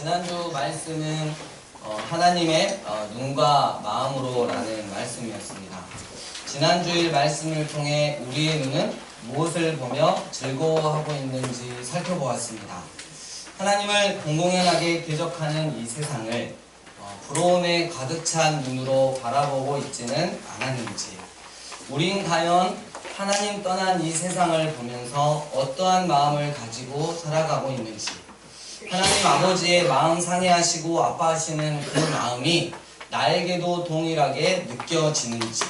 지난주 말씀은 하나님의 눈과 마음으로라는 말씀이었습니다. 지난주일 말씀을 통해 우리의 눈은 무엇을 보며 즐거워하고 있는지 살펴보았습니다. 하나님을 공공연하게 대적하는 이 세상을 부러움에 가득 찬 눈으로 바라보고 있지는 않았는지, 우린 과연 하나님 떠난 이 세상을 보면서 어떠한 마음을 가지고 살아가고 있는지, 하나님 아버지의 마음 상해하시고 아파하시는 그 마음이 나에게도 동일하게 느껴지는지,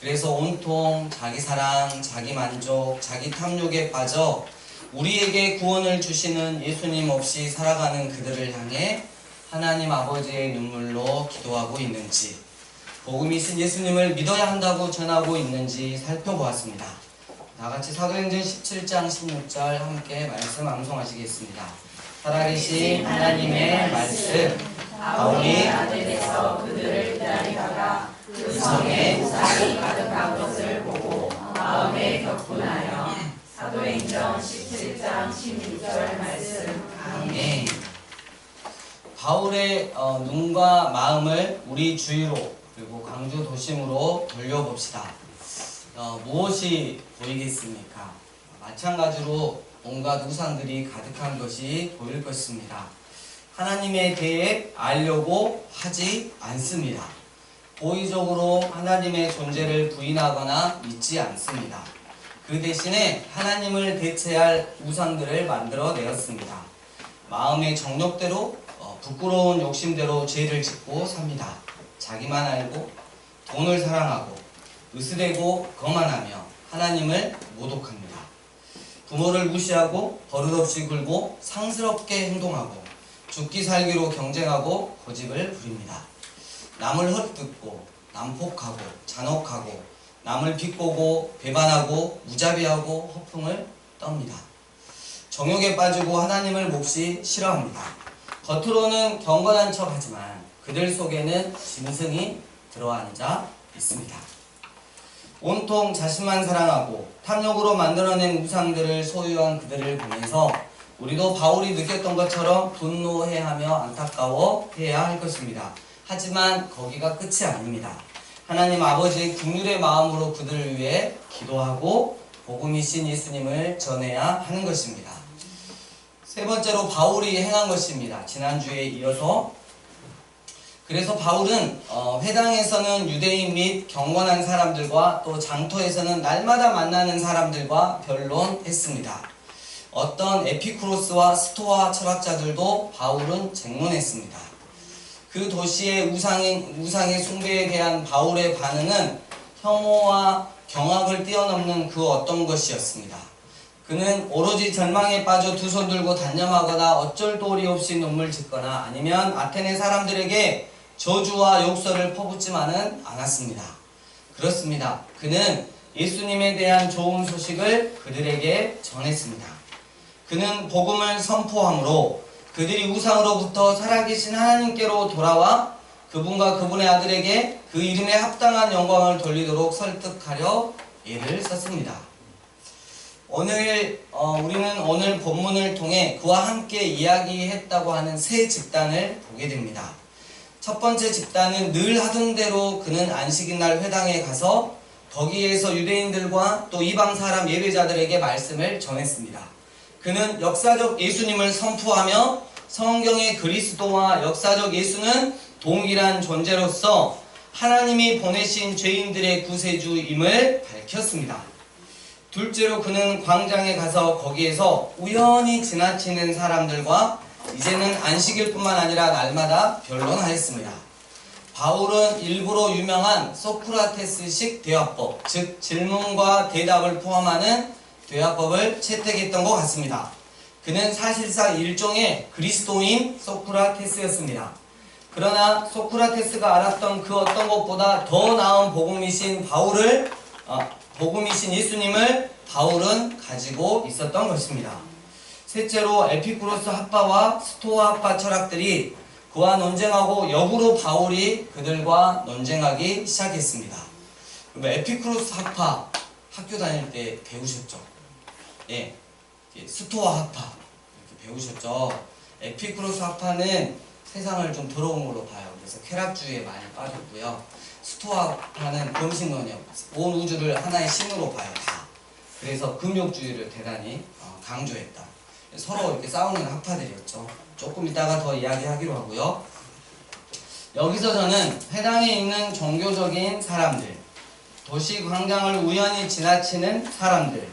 그래서 온통 자기 사랑, 자기 만족, 자기 탐욕에 빠져 우리에게 구원을 주시는 예수님 없이 살아가는 그들을 향해 하나님 아버지의 눈물로 기도하고 있는지, 복음이신 예수님을 믿어야 한다고 전하고 있는지 살펴보았습니다. 다같이 사도행전 17장 16절 함께 말씀 암송하시겠습니다. 살아계신 하나님의 말씀. 바울이 아덴에서 그들을 기다리다가 그 성에 우상이 가득한 것을 보고 마음에 격분하여. 사도행전 17장 16절 말씀. 아멘. 바울의 눈과 마음을 우리 주위로 그리고 광주 도심으로 돌려봅시다. 무엇이 보이겠습니까? 마찬가지로 온갖 우상들이 가득한 것이 보일 것입니다. 하나님에 대해 알려고 하지 않습니다. 고의적으로 하나님의 존재를 부인하거나 믿지 않습니다. 그 대신에 하나님을 대체할 우상들을 만들어내었습니다. 마음의 정욕대로 부끄러운 욕심대로 죄를 짓고 삽니다. 자기만 알고 돈을 사랑하고 으스대고 거만하며 하나님을 모독합니다. 부모를 무시하고 버릇없이 굴고 상스럽게 행동하고 죽기 살기로 경쟁하고 고집을 부립니다. 남을 헛뜯고 난폭하고 잔혹하고 남을 비꼬고 배반하고 무자비하고 허풍을 떱니다. 정욕에 빠지고 하나님을 몹시 싫어합니다. 겉으로는 경건한 척하지만 그들 속에는 짐승이 들어앉아 있습니다. 온통 자신만 사랑하고 탐욕으로 만들어낸 우상들을 소유한 그들을 보면서 우리도 바울이 느꼈던 것처럼 분노해하며 안타까워해야 할 것입니다. 하지만 거기가 끝이 아닙니다. 하나님 아버지의 긍휼의 마음으로 그들을 위해 기도하고 복음이신 예수님을 전해야 하는 것입니다. 세 번째로 바울이 행한 것입니다. 지난주에 이어서. 그래서 바울은 회당에서는 유대인 및 경건한 사람들과 또 장터에서는 날마다 만나는 사람들과 변론했습니다. 어떤 에피쿠로스와 스토아 철학자들도 바울은 쟁론했습니다. 그 도시의 우상의 숭배에 대한 바울의 반응은 혐오와 경악을 뛰어넘는 그 어떤 것이었습니다. 그는 오로지 절망에 빠져 두 손 들고 단념하거나 어쩔 도리 없이 눈물 짓거나 아니면 아테네 사람들에게 저주와 욕설을 퍼붓지만은 않았습니다. 그렇습니다. 그는 예수님에 대한 좋은 소식을 그들에게 전했습니다. 그는 복음을 선포함으로 그들이 우상으로부터 살아계신 하나님께로 돌아와 그분과 그분의 아들에게 그 이름에 합당한 영광을 돌리도록 설득하려 애를 썼습니다. 우리는 오늘 본문을 통해 그와 함께 이야기했다고 하는 세 집단을 보게 됩니다. 첫 번째 집단은 늘 하던 대로 그는 안식일날 회당에 가서 거기에서 유대인들과 또 이방 사람 예배자들에게 말씀을 전했습니다. 그는 역사적 예수님을 선포하며 성경의 그리스도와 역사적 예수는 동일한 존재로서 하나님이 보내신 죄인들의 구세주임을 밝혔습니다. 둘째로 그는 광장에 가서 거기에서 우연히 지나치는 사람들과 이제는 안식일 뿐만 아니라 날마다 변론하였습니다. 바울은 일부러 유명한 소크라테스식 대화법, 즉 질문과 대답을 포함하는 대화법을 채택했던 것 같습니다. 그는 사실상 일종의 그리스도인 소크라테스였습니다. 그러나 소크라테스가 알았던 그 어떤 것보다 더 나은 복음이신 예수님을 바울은 가지고 있었던 것입니다. 셋째로 에피쿠로스 학파와 스토아 학파 철학들이 그와 논쟁하고 역으로 바울이 그들과 논쟁하기 시작했습니다. 에피쿠로스 학파 학교 다닐 때 배우셨죠? 예, 스토아 학파 이렇게 배우셨죠? 에피쿠로스 학파는 세상을 좀 더러운 걸로 봐요. 그래서 쾌락주의에 많이 빠졌고요. 스토아 학파는 범신론이요. 온 우주를 하나의 신으로 봐요. 다. 그래서 금욕주의를 대단히 강조했다. 서로 이렇게 싸우는 학파들이었죠. 조금 이따가 더 이야기하기로 하고요. 여기서 저는 회당에 있는 종교적인 사람들, 도시 광장을 우연히 지나치는 사람들,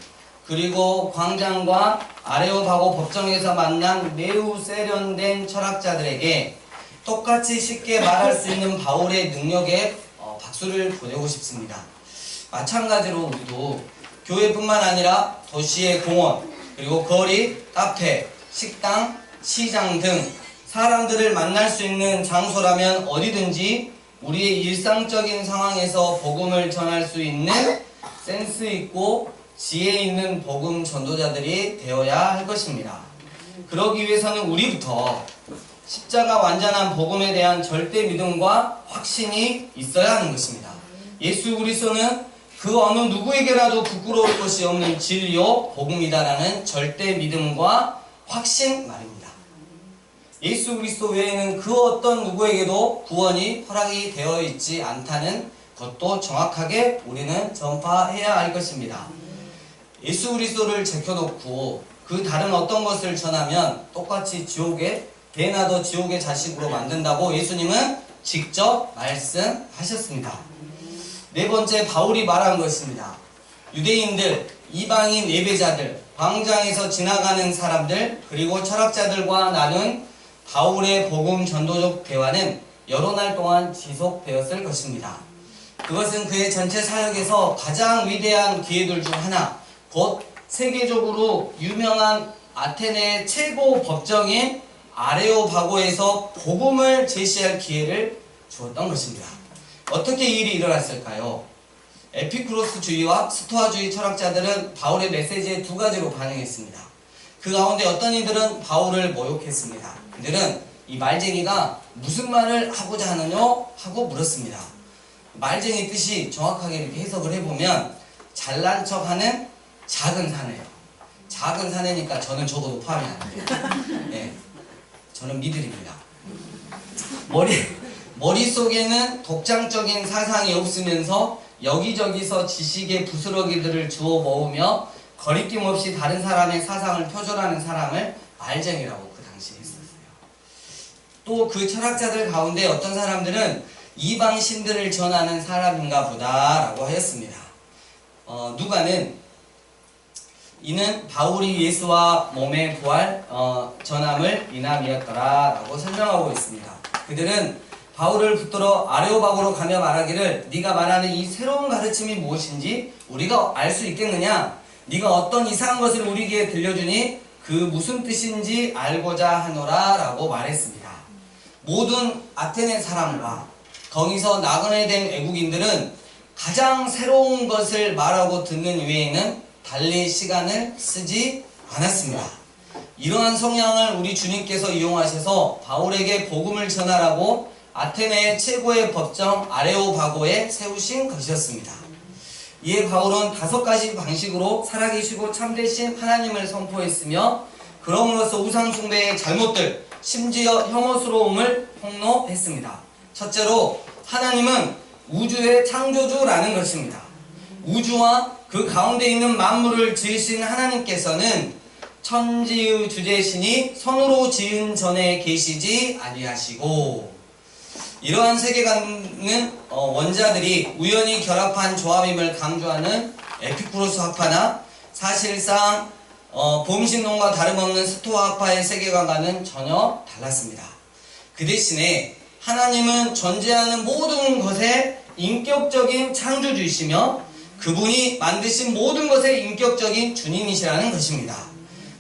그리고 광장과 아레오바고 법정에서 만난 매우 세련된 철학자들에게 똑같이 쉽게 말할 수 있는 바울의 능력에 박수를 보내고 싶습니다. 마찬가지로 우리도 교회뿐만 아니라 도시의 공원, 그리고 거리, 카페, 식당, 시장 등 사람들을 만날 수 있는 장소라면 어디든지 우리의 일상적인 상황에서 복음을 전할 수 있는 센스 있고 지혜 있는 복음 전도자들이 되어야 할 것입니다. 그러기 위해서는 우리부터 십자가 완전한 복음에 대한 절대 믿음과 확신이 있어야 하는 것입니다. 예수 그리스도는 그 어느 누구에게라도 부끄러울 것이 없는 진리요 복음이다라는 절대 믿음과 확신 말입니다. 예수 그리스도 외에는 그 어떤 누구에게도 구원이 허락이 되어 있지 않다는 것도 정확하게 우리는 전파해야 할 것입니다. 예수 그리스도를 제껴놓고 그 다른 어떤 것을 전하면 똑같이 지옥에 배나도 지옥의 자식으로 만든다고 예수님은 직접 말씀하셨습니다. 네 번째, 바울이 말한 것입니다. 유대인들, 이방인 예배자들, 광장에서 지나가는 사람들, 그리고 철학자들과 나눈 바울의 복음 전도적 대화는 여러 날 동안 지속되었을 것입니다. 그것은 그의 전체 사역에서 가장 위대한 기회들 중 하나, 곧 세계적으로 유명한 아테네의 최고 법정인 아레오바고에서 복음을 제시할 기회를 주었던 것입니다. 어떻게 이 일이 일어났을까요? 에피쿠로스주의와 스토아주의 철학자들은 바울의 메시지에 두 가지로 반응했습니다. 그 가운데 어떤 이들은 바울을 모욕했습니다. 그들은 이 말쟁이가 무슨 말을 하고자 하느냐 하고 물었습니다. 말쟁이 뜻이 정확하게 이렇게 해석을 해보면 잘난 척하는 작은 사내예요. 작은 사내니까 저는 적어도 포함이 안 돼요. 네, 저는 미들입니다. 머릿속에는 독창적인 사상이 없으면서 여기저기서 지식의 부스러기들을 주워 모으며 거리낌 없이 다른 사람의 사상을 표절하는 사람을 말쟁이라고 그 당시에 했었어요. 또 그 철학자들 가운데 어떤 사람들은 이방 신들을 전하는 사람인가 보다라고 하였습니다. 누가는 이는 바울이 예수와 몸의 부활 전함을 인함이었더라라고 설명하고 있습니다. 그들은 바울을 붙들어 아레오바고로 가며 말하기를 네가 말하는 이 새로운 가르침이 무엇인지 우리가 알 수 있겠느냐? 네가 어떤 이상한 것을 우리에게 들려주니 그 무슨 뜻인지 알고자 하노라 라고 말했습니다. 모든 아테네 사람과 거기서 나그네 된 외국인들은 가장 새로운 것을 말하고 듣는 외에는 달리 시간을 쓰지 않았습니다. 이러한 성향을 우리 주님께서 이용하셔서 바울에게 복음을 전하라고 아테네의 최고의 법정 아레오바고에 세우신 것이었습니다. 이에 바울은 5가지 방식으로 살아계시고 참되신 하나님을 선포했으며 그럼으로써 우상숭배의 잘못들, 심지어 혐오스러움을 폭로했습니다. 첫째로 하나님은 우주의 창조주라는 것입니다. 우주와 그 가운데 있는 만물을 지으신 하나님께서는 천지의 주제신이 손으로 지은 전에 계시지 아니하시고 이러한 세계관은 원자들이 우연히 결합한 조합임을 강조하는 에피쿠로스 학파나 사실상 범신론과 다름없는 스토아 학파의 세계관과는 전혀 달랐습니다. 그 대신에 하나님은 존재하는 모든 것의 인격적인 창조주이시며 그분이 만드신 모든 것의 인격적인 주님이시라는 것입니다.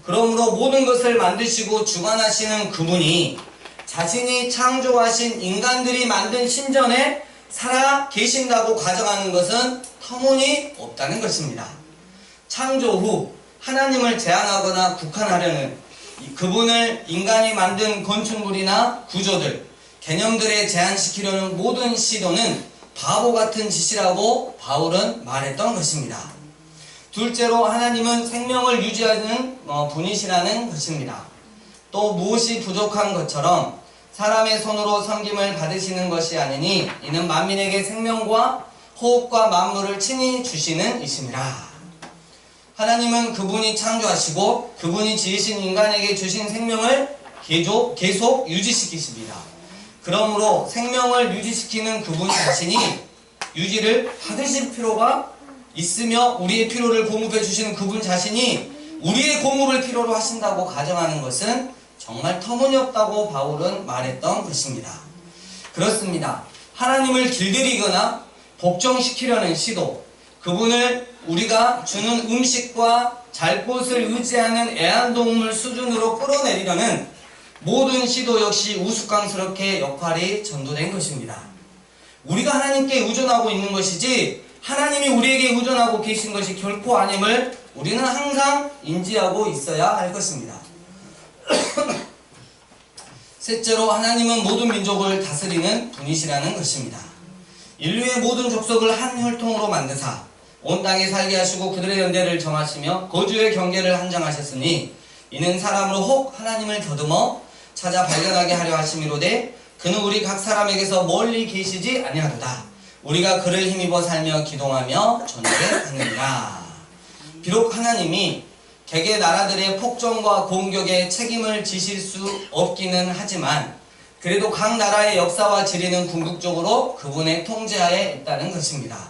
그러므로 모든 것을 만드시고 주관하시는 그분이 자신이 창조하신 인간들이 만든 신전에 살아 계신다고 가정하는 것은 터무니없다는 것입니다. 창조 후 하나님을 제한하거나 국한하려는 그분을 인간이 만든 건축물이나 구조들, 개념들에 제한시키려는 모든 시도는 바보 같은 짓이라고 바울은 말했던 것입니다. 둘째로 하나님은 생명을 유지하는 분이시라는 것입니다. 또 무엇이 부족한 것처럼 사람의 손으로 섬김을 받으시는 것이 아니니 이는 만민에게 생명과 호흡과 만물을 친히 주시는 이심이라. 하나님은 그분이 창조하시고 그분이 지으신 인간에게 주신 생명을 계속 유지시키십니다. 그러므로 생명을 유지시키는 그분 자신이 유지를 받으실 필요가 있으며 우리의 필요를 공급해 주시는 그분 자신이 우리의 공급을 필요로 하신다고 가정하는 것은 정말 터무니없다고 바울은 말했던 것입니다. 그렇습니다. 하나님을 길들이거나 복종시키려는 시도, 그분을 우리가 주는 음식과 잘 곳을 의지하는 애완동물 수준으로 끌어내리려는 모든 시도 역시 우스꽝스럽게 역할이 전도된 것입니다. 우리가 하나님께 의존하고 있는 것이지 하나님이 우리에게 의존하고 계신 것이 결코 아님을 우리는 항상 인지하고 있어야 할 것입니다. 셋째로 하나님은 모든 민족을 다스리는 분이시라는 것입니다. 인류의 모든 족속을 한 혈통으로 만드사 온 땅에 살게 하시고 그들의 연대를 정하시며 거주의 경계를 한정하셨으니 이는 사람으로 혹 하나님을 더듬어 찾아 발견하게 하려 하심이로되 그는 우리 각 사람에게서 멀리 계시지 아니하도다. 우리가 그를 힘입어 살며 기동하며 존재하느니라. 비록 하나님이 개개 나라들의 폭정과 공격에 책임을 지실 수 없기는 하지만 그래도 각 나라의 역사와 지리는 궁극적으로 그분의 통제하에 있다는 것입니다.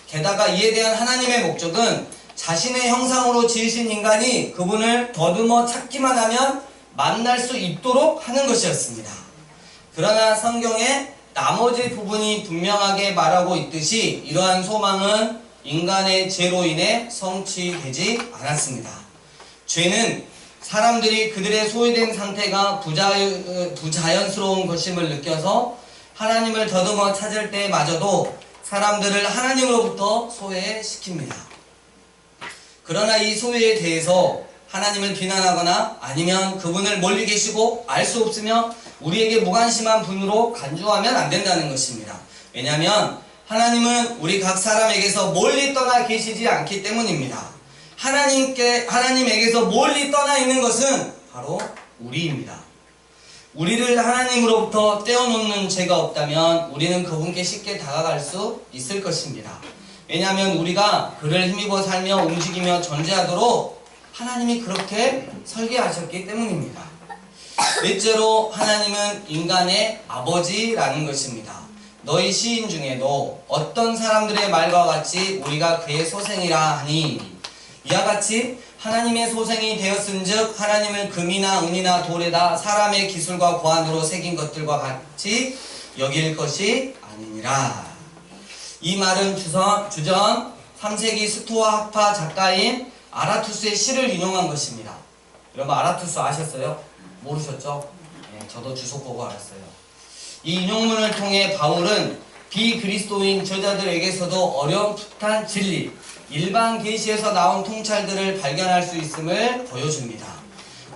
게다가 이에 대한 하나님의 목적은 자신의 형상으로 지으신 인간이 그분을 더듬어 찾기만 하면 만날 수 있도록 하는 것이었습니다. 그러나 성경의 나머지 부분이 분명하게 말하고 있듯이 이러한 소망은 인간의 죄로 인해 성취되지 않았습니다. 죄는 사람들이 그들의 소외된 상태가 부자연스러운 것임을 느껴서 하나님을 더듬어 찾을 때마저도 사람들을 하나님으로부터 소외시킵니다. 그러나 이 소외에 대해서 하나님을 비난하거나 아니면 그분을 멀리 계시고 알 수 없으며 우리에게 무관심한 분으로 간주하면 안 된다는 것입니다. 왜냐하면 하나님은 우리 각 사람에게서 멀리 떠나 계시지 않기 때문입니다. 하나님에게서 멀리 떠나 있는 것은 바로 우리입니다. 우리를 하나님으로부터 떼어놓는 죄가 없다면 우리는 그분께 쉽게 다가갈 수 있을 것입니다. 왜냐하면 우리가 그를 힘입어 살며 움직이며 존재하도록 하나님이 그렇게 설계하셨기 때문입니다. 넷째로 하나님은 인간의 아버지라는 것입니다. 너희 시인 중에도 어떤 사람들의 말과 같이 우리가 그의 소생이라 하니 이와 같이 하나님의 소생이 되었은즉 하나님을 금이나 은이나 돌에다 사람의 기술과 고안으로 새긴 것들과 같이 여길 것이 아니니라. 이 말은 주전 3세기 스토아 학파 작가인 아라투스의 시를 인용한 것입니다. 여러분 아라투스 아셨어요? 모르셨죠? 네, 저도 주소 보고 알았어요. 이 인용문을 통해 바울은 비그리스도인 저자들에게서도 어렴풋한 진리, 일반 계시에서 나온 통찰들을 발견할 수 있음을 보여줍니다.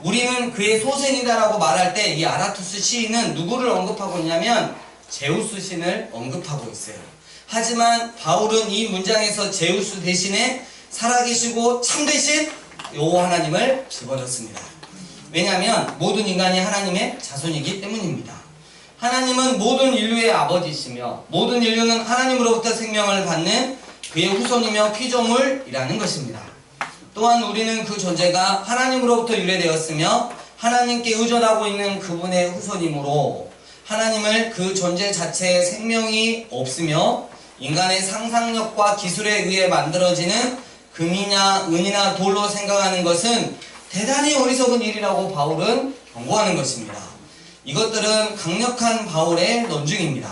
우리는 그의 소생이다라고 말할 때 이 아라투스 시인은 누구를 언급하고 있냐면 제우스 신을 언급하고 있어요. 하지만 바울은 이 문장에서 제우스 대신에 살아계시고 참되신 여호와 하나님을 집어넣습니다. 왜냐하면 모든 인간이 하나님의 자손이기 때문입니다. 하나님은 모든 인류의 아버지이시며 모든 인류는 하나님으로부터 생명을 받는 그의 후손이며 피조물이라는 것입니다. 또한 우리는 그 존재가 하나님으로부터 유래되었으며 하나님께 의존하고 있는 그분의 후손이므로 하나님을 그 존재 자체에 생명이 없으며 인간의 상상력과 기술에 의해 만들어지는 금이나 은이나 돌로 생각하는 것은 대단히 어리석은 일이라고 바울은 경고하는 것입니다. 이것들은 강력한 바울의 논증입니다.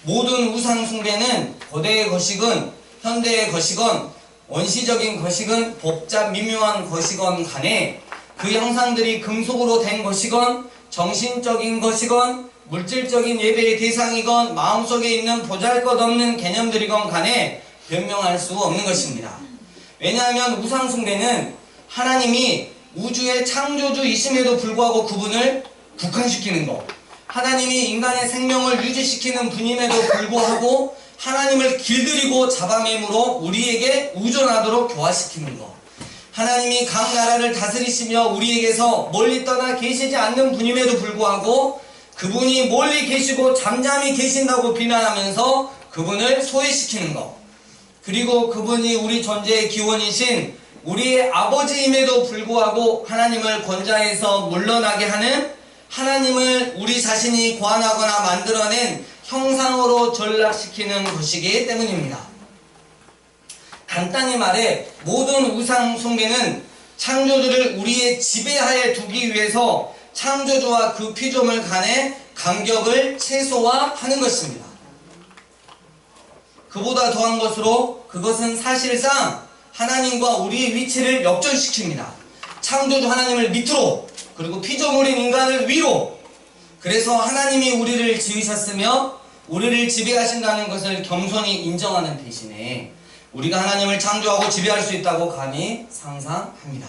모든 우상 숭배는 고대의 것이건 현대의 것이건 원시적인 것이건 복잡 미묘한 것이건 간에 그 형상들이 금속으로 된 것이건 정신적인 것이건 물질적인 예배의 대상이건 마음속에 있는 보잘것없는 개념들이건 간에 변명할 수 없는 것입니다. 왜냐하면 우상 숭배는 하나님이 우주의 창조주이심에도 불구하고 그분을 국한시키는 것, 하나님이 인간의 생명을 유지시키는 분임에도 불구하고 하나님을 길들이고 잡아매므로 우리에게 의존하도록 교화시키는 것, 하나님이 각 나라를 다스리시며 우리에게서 멀리 떠나 계시지 않는 분임에도 불구하고 그분이 멀리 계시고 잠잠히 계신다고 비난하면서 그분을 소외시키는 것, 그리고 그분이 우리 존재의 기원이신 우리의 아버지임에도 불구하고 하나님을 권좌에서 물러나게 하는, 하나님을 우리 자신이 고안하거나 만들어낸 형상으로 전락시키는 것이기 때문입니다. 간단히 말해 모든 우상 숭배는 창조주를 우리의 지배하에 두기 위해서 창조주와 그 피조물 간의 간격을 최소화하는 것입니다. 그보다 더한 것으로 그것은 사실상 하나님과 우리의 위치를 역전시킵니다. 창조주 하나님을 밑으로, 그리고 피조물인 인간을 위로. 그래서 하나님이 우리를 지으셨으며 우리를 지배하신다는 것을 겸손히 인정하는 대신에 우리가 하나님을 창조하고 지배할 수 있다고 감히 상상합니다.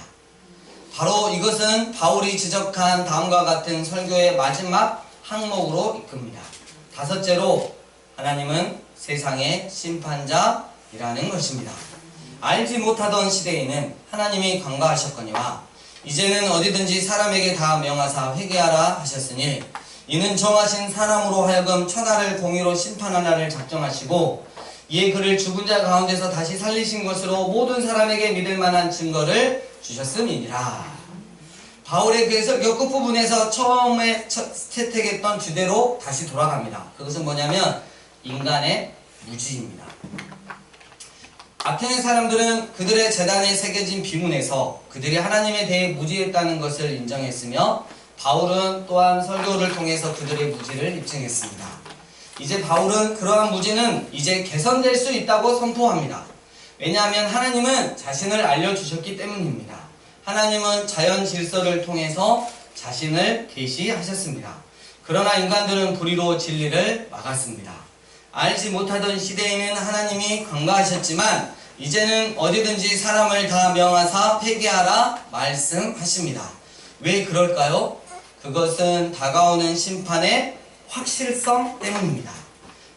바로 이것은 바울이 지적한 다음과 같은 설교의 마지막 항목으로 이끕니다. 다섯째로, 하나님은 세상의 심판자이라는 것입니다. 알지 못하던 시대에는 하나님이 관가하셨거니와 이제는 어디든지 사람에게 다 명하사 회개하라 하셨으니 이는 정하신 사람으로 하여금 천하를 공의로 심판하나를 작정하시고 이에 그를 죽은 자 가운데서 다시 살리신 것으로 모든 사람에게 믿을 만한 증거를 주셨음이니라. 바울의 그 설교 끝부분에서 처음에 채택했던 주제로 다시 돌아갑니다. 그것은 뭐냐면 인간의 무지입니다. 아테네 사람들은 그들의 제단에 새겨진 비문에서 그들이 하나님에 대해 무지했다는 것을 인정했으며 바울은 또한 설교를 통해서 그들의 무지를 입증했습니다. 이제 바울은 그러한 무지는 이제 개선될 수 있다고 선포합니다. 왜냐하면 하나님은 자신을 알려주셨기 때문입니다. 하나님은 자연 질서를 통해서 자신을 계시하셨습니다. 그러나 인간들은 불의로 진리를 막았습니다. 알지 못하던 시대에는 하나님이 관가하셨지만 이제는 어디든지 사람을 다 명하사 회개하라 말씀하십니다. 왜 그럴까요? 그것은 다가오는 심판의 확실성 때문입니다.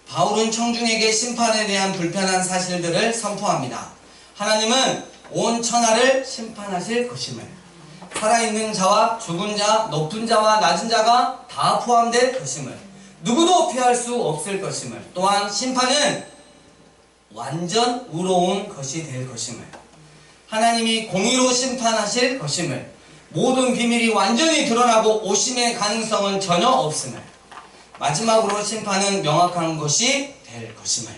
바울은 청중에게 심판에 대한 불편한 사실들을 선포합니다. 하나님은 온 천하를 심판하실 것임을, 살아있는 자와 죽은 자, 높은 자와 낮은 자가 다 포함될 것임을, 누구도 피할 수 없을 것임을, 또한 심판은 완전 의로운 것이 될 것임을, 하나님이 공의로 심판하실 것임을, 모든 비밀이 완전히 드러나고 오심의 가능성은 전혀 없음을, 마지막으로 심판은 명확한 것이 될 것임을.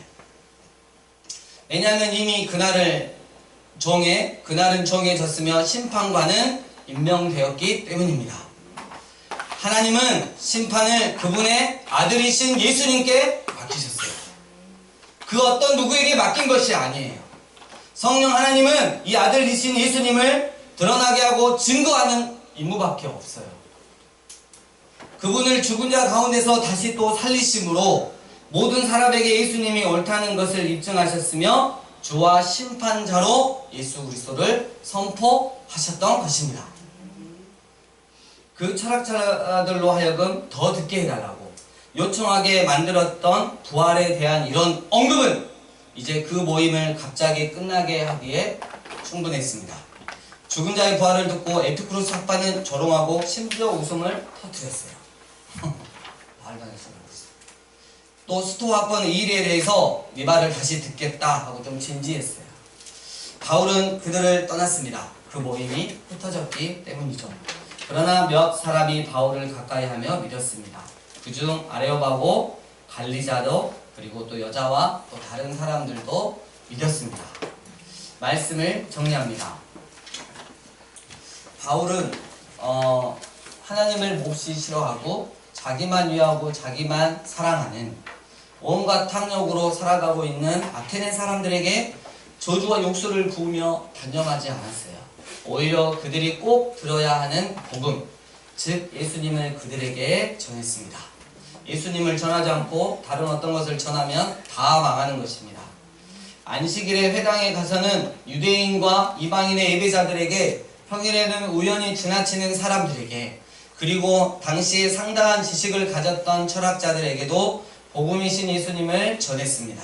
왜냐하면 이미 그날은 정해졌으며 심판관은 임명되었기 때문입니다. 하나님은 심판을 그분의 아들이신 예수님께 맡기셨어요. 그 어떤 누구에게 맡긴 것이 아니에요. 성령 하나님은 이 아들이신 예수님을 드러나게 하고 증거하는 임무밖에 없어요. 그분을 죽은 자 가운데서 다시 또 살리심으로 모든 사람에게 예수님이 옳다는 것을 입증하셨으며 주와 심판자로 예수 그리스도를 선포하셨던 것입니다. 그 철학자들로 하여금 더 듣게 해달라고 요청하게 만들었던 부활에 대한 이런 언급은 이제 그 모임을 갑자기 끝나게 하기에 충분했습니다. 죽은 자의 부활을 듣고 에피쿠로스 학파는 조롱하고 심지어 웃음을 터뜨렸어요. 말도 안 했어요. 또 스토아 학파는 이 일에 대해서 네 말을 다시 듣겠다 하고 좀 진지했어요. 바울은 그들을 떠났습니다. 그 모임이 흩어졌기 때문이죠. 그러나 몇 사람이 바울을 가까이 하며 믿었습니다. 그중 아레오바고, 갈리자도, 그리고 또 여자와 또 다른 사람들도 믿었습니다. 말씀을 정리합니다. 바울은 하나님을 몹시 싫어하고 자기만 위하고 자기만 사랑하는 온갖 탐욕으로 살아가고 있는 아테네 사람들에게 저주와 욕설을 부으며 단정하지 않았어요. 오히려 그들이 꼭 들어야 하는 복음, 즉 예수님을 그들에게 전했습니다. 예수님을 전하지 않고 다른 어떤 것을 전하면 다 망하는 것입니다. 안식일에 회당에 가서는 유대인과 이방인의 예배자들에게, 평일에는 우연히 지나치는 사람들에게, 그리고 당시에 상당한 지식을 가졌던 철학자들에게도 복음이신 예수님을 전했습니다.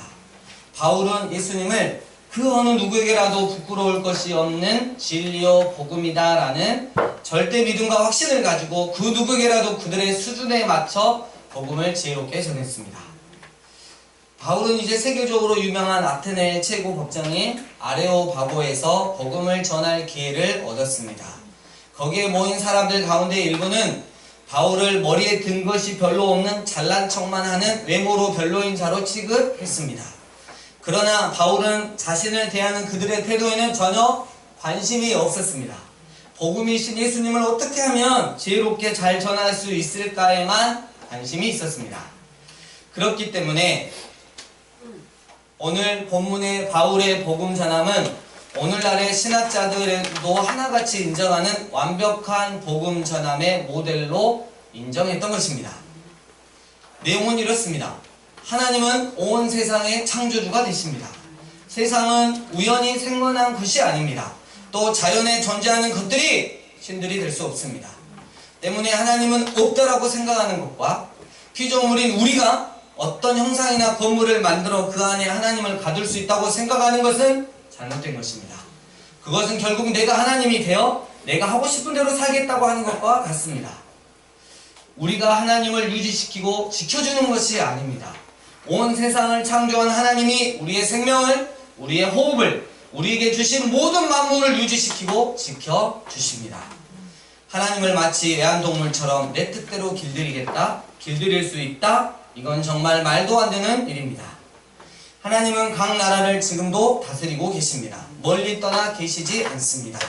바울은 예수님을 그 어느 누구에게라도 부끄러울 것이 없는 진리요 복음이다라는 절대 믿음과 확신을 가지고 그 누구에게라도 그들의 수준에 맞춰 복음을 지혜롭게 전했습니다. 바울은 이제 세계적으로 유명한 아테네 최고 법정인 아레오바고에서 복음을 전할 기회를 얻었습니다. 거기에 모인 사람들 가운데 일부는 바울을 머리에 든 것이 별로 없는 잘난 척만 하는 외모로 별로인 자로 취급했습니다. 그러나 바울은 자신을 대하는 그들의 태도에는 전혀 관심이 없었습니다. 복음이신 예수님을 어떻게 하면 지혜롭게 잘 전할 수 있을까에만 관심이 있었습니다. 그렇기 때문에 오늘 본문의 바울의 복음 전함은 오늘날의 신학자들도 하나같이 인정하는 완벽한 복음 전함의 모델로 인정했던 것입니다. 내용은 이렇습니다. 하나님은 온 세상의 창조주가 되십니다. 세상은 우연히 생겨난 것이 아닙니다. 또 자연에 존재하는 것들이 신들이 될 수 없습니다. 때문에 하나님은 없다라고 생각하는 것과 피조물인 우리가 어떤 형상이나 건물을 만들어 그 안에 하나님을 가둘 수 있다고 생각하는 것은 잘못된 것입니다. 그것은 결국 내가 하나님이 되어 내가 하고 싶은 대로 살겠다고 하는 것과 같습니다. 우리가 하나님을 유지시키고 지켜주는 것이 아닙니다. 온 세상을 창조한 하나님이 우리의 생명을, 우리의 호흡을, 우리에게 주신 모든 만물을 유지시키고 지켜주십니다. 하나님을 마치 애완동물처럼 내 뜻대로 길들이겠다, 길들일 수 있다, 이건 정말 말도 안 되는 일입니다. 하나님은 각 나라를 지금도 다스리고 계십니다. 멀리 떠나 계시지 않습니다.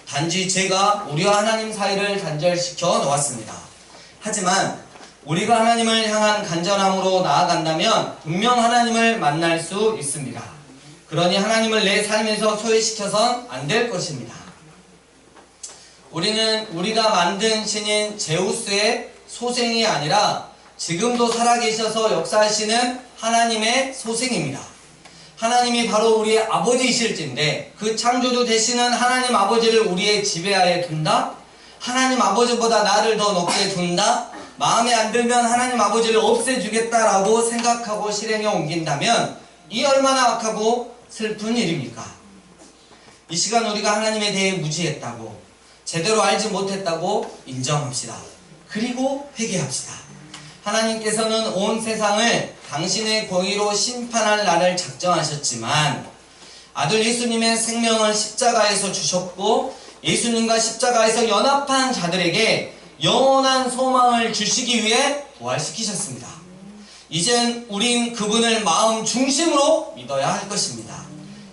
단지 죄가 우리와 하나님 사이를 단절시켜 놓았습니다. 하지만 우리가 하나님을 향한 간절함으로 나아간다면 분명 하나님을 만날 수 있습니다. 그러니 하나님을 내 삶에서 소외시켜선 안 될 것입니다. 우리는 우리가 만든 신인 제우스의 소생이 아니라 지금도 살아계셔서 역사하시는 하나님의 소생입니다. 하나님이 바로 우리의 아버지이실진데 그 창조주 되시는 하나님 아버지를 우리의 지배하에 둔다? 하나님 아버지보다 나를 더 높게 둔다? 마음에 안 들면 하나님 아버지를 없애주겠다라고 생각하고 실행에 옮긴다면 이 얼마나 악하고 슬픈 일입니까? 이 시간 우리가 하나님에 대해 무지했다고, 제대로 알지 못했다고 인정합시다. 그리고 회개합시다. 하나님께서는 온 세상을 당신의 공의로 심판할 날을 작정하셨지만 아들 예수님의 생명을 십자가에서 주셨고 예수님과 십자가에서 연합한 자들에게 영원한 소망을 주시기 위해 부활시키셨습니다. 이젠 우린 그분을 마음 중심으로 믿어야 할 것입니다.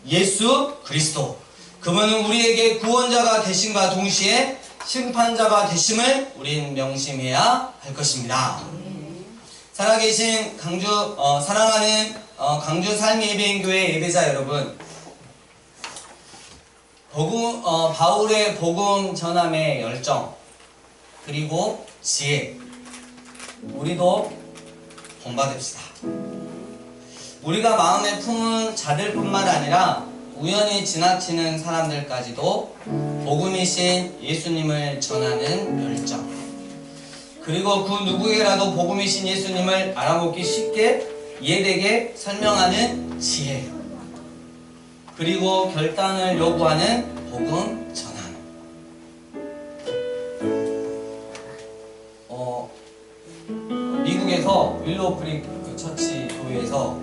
예수 그리스도, 그분은 우리에게 구원자가 되심과 동시에 심판자가 되심을 우린 명심해야 할 것입니다. 살아계신 사랑하는 강주 삶예배인교회 예배자 여러분, 바울의 복음 전함의 열정 그리고 지혜, 우리도 본받읍시다. 우리가 마음에 품은 자들뿐만 아니라 우연히 지나치는 사람들까지도 복음이신 예수님을 전하는 열정, 그리고 그 누구에게라도 복음이신 예수님을 알아보기 쉽게 이해되게 설명하는 지혜, 그리고 결단을 요구하는 복음 전함. 미국에서 윌로우 크릭 처치 교회에서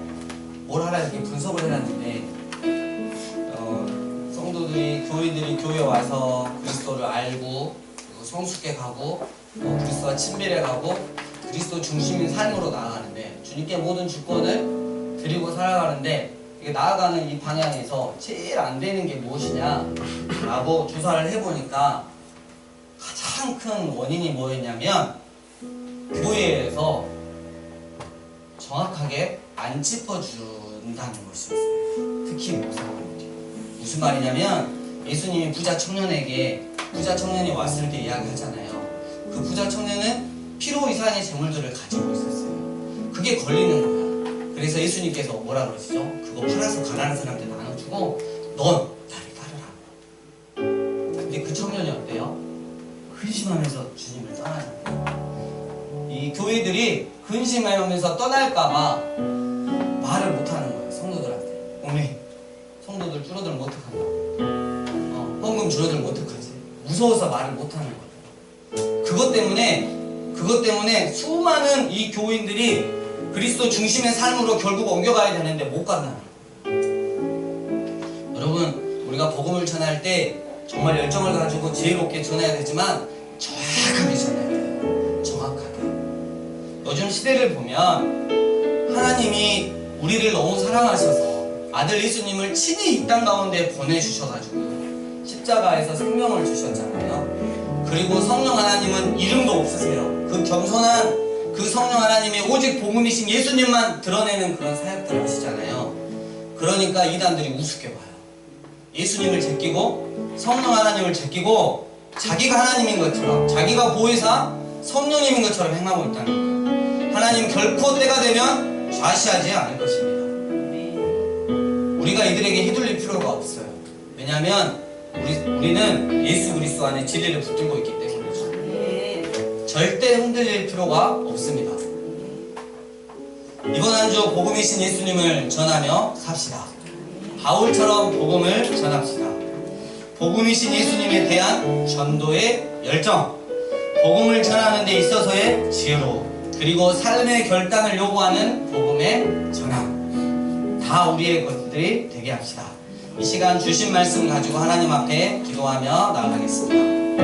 뭘 하나 이렇게 분석을 해놨는데 성도들이, 교인들이 교회에 와서 그리스도를 알고 그리고 성숙해 가고 그리스도와 친밀해 가고 그리스도 중심인 삶으로 나아가는데, 주님께 모든 주권을 드리고 살아가는데 이게 나아가는 이 방향에서 제일 안 되는 게 무엇이냐 라고 조사를 해보니까 가장 큰 원인이 뭐였냐면 교회에서 정확하게 안 짚어준다는 것이었어요. 특히 목사님들이. 무슨 말이냐면 예수님이 부자 청년에게, 부자 청년이 왔을 때 이야기하잖아요. 그 부자 청년은 피로 이상의 재물들을 가지고 있었어요. 그게 걸리는 거야. 그래서 예수님께서 뭐라 그러시죠? 그거 팔아서 가난한 사람한테 나눠주고 넌 나를 따르라. 근데 그 청년이 어때요? 근심하면서 주님을 떠나는 거예요. 이 교회들이 근심하면서 떠날까봐 말을 못하는 거예요. 성도들한테. 성도들 무서워서 말을 못하는 거예요. 그것 때문에 수많은 이 교인들이 그리스도 중심의 삶으로 결국 옮겨가야 되는데 못 간다는 거예요. 여러분, 우리가 복음을 전할 때 정말 열정을 가지고 지혜롭게 전해야 되지만 정확하게 전해야 돼요. 정확하게. 요즘 시대를 보면 하나님이 우리를 너무 사랑하셔서 아들 예수님을 친히 이 땅 가운데 보내주셔가지고 십자가에서 생명을 주셨잖아요. 그리고 성령 하나님은 이름도 없으세요. 그 겸손한 그 성령 하나님이 오직 복음이신 예수님만 드러내는 그런 사역들을 하시잖아요. 그러니까 이단들이 우습게 봐요. 예수님을 제끼고 성령 하나님을 제끼고 자기가 하나님인 것처럼, 자기가 보혜사 성령님인 것처럼 행하고 있다는 거예요. 하나님 결코 때가 되면 좌시하지 않을 것입니다. 우리가 이들에게 휘둘릴 필요가 없어요. 왜냐하면 우리는 예수 그리스도 안에 진리를 붙들고 있기 때문이죠. 절대 흔들릴 필요가 없습니다. 이번 한 주 복음이신 예수님을 전하며 삽시다. 바울처럼 복음을 전합시다. 복음이신 예수님에 대한 전도의 열정, 복음을 전하는 데 있어서의 지혜로, 그리고 삶의 결단을 요구하는 복음의 전함, 다 우리의 것들이 되게 합시다. 이 시간 주신 말씀 가지고 하나님 앞에 기도하며 나아가겠습니다.